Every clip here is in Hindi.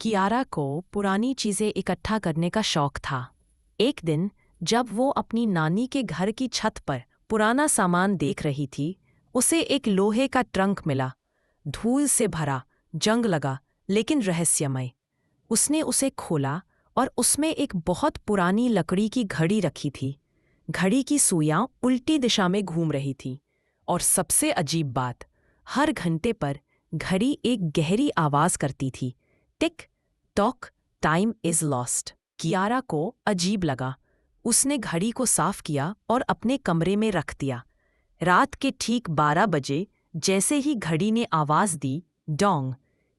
कियारा को पुरानी चीजें इकट्ठा करने का शौक था। एक दिन जब वो अपनी नानी के घर की छत पर पुराना सामान देख रही थी, उसे एक लोहे का ट्रंक मिला। धूल से भरा, जंग लगा, लेकिन रहस्यमय। उसने उसे खोला और उसमें एक बहुत पुरानी लकड़ी की घड़ी रखी थी। घड़ी की सुइयां उल्टी दिशा में घूम रही थी, और सबसे अजीब बात, हर घंटे पर घड़ी एक गहरी आवाज करती थी, tick tock, time is lost. Kiara को अजीब लगा। उसने घड़ी को साफ किया और अपने कमरे में रख दिया। रात के ठीक 12 बजे जैसे ही घड़ी ने आवाज दी, डोंग,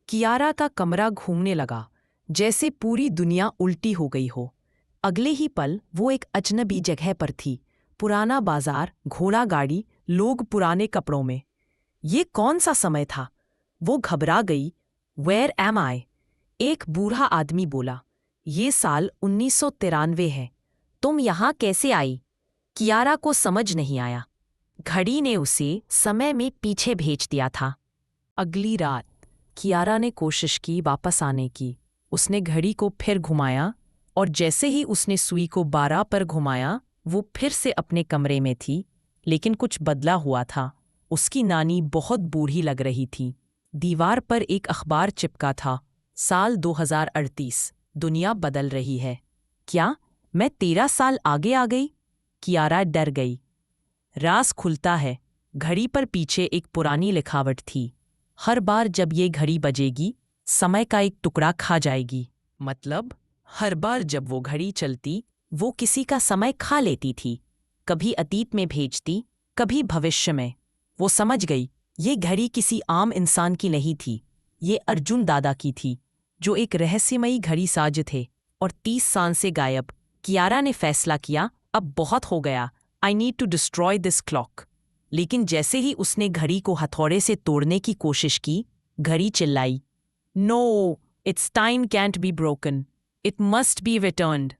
कियारा का कमरा घूमने लगा, जैसे पूरी दुनिया उल्टी हो गई हो। अगले ही पल वो एक अजनबी जगह पर थी। पुराना बाजार, घोड़ा गाड़ी, लोग पुराने कपड़ों में। ये कौन सा समय था? वो घबरा गई। वेयर एम आई? एक बूढ़ा आदमी बोला, ये साल 1993 है। तुम यहाँ कैसे आई? कियारा को समझ नहीं आया। घड़ी ने उसे समय में पीछे भेज दिया था। अगली रात कियारा ने कोशिश की वापस आने की। उसने घड़ी को फिर घुमाया, और जैसे ही उसने सुई को 12 पर घुमाया, वो फिर से अपने कमरे में थी। लेकिन कुछ बदला हुआ था। उसकी नानी बहुत बूढ़ी लग रही थी। दीवार पर एक अखबार चिपका था, साल 2038, दुनिया बदल रही है। क्या मैं 13 साल आगे आ गई? कियारा डर गई। राज खुलता है। घड़ी पर पीछे एक पुरानी लिखावट थी, हर बार जब ये घड़ी बजेगी, समय का एक टुकड़ा खा जाएगी। मतलब हर बार जब वो घड़ी चलती, वो किसी का समय खा लेती थी। कभी अतीत में भेजती, कभी भविष्य में। वो समझ गई, ये घड़ी किसी आम इंसान की नहीं थी। ये अर्जुन दादा की थी, जो एक रहस्यमयी घड़ी साज थे और 30 साल से गायब। कियारा ने फैसला किया, अब बहुत हो गया। I need to destroy this clock. लेकिन जैसे ही उसने घड़ी को हथौड़े से तोड़ने की कोशिश की, घड़ी चिल्लाई, no, it's time can't be broken, it must be returned.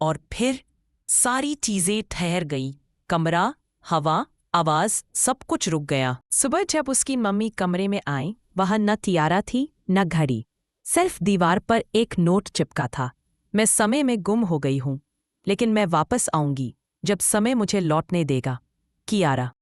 और फिर सारी चीजें ठहर गई। कमरा, हवा, आवाज, सब कुछ रुक गया। सुबह जब उसकी मम्मी कमरे में आई, वहां न कियारा थी न घड़ी। सिर्फ दीवार पर एक नोट चिपका था, मैं समय में गुम हो गई हूं, लेकिन मैं वापस आऊंगी जब समय मुझे लौटने देगा। कियारा।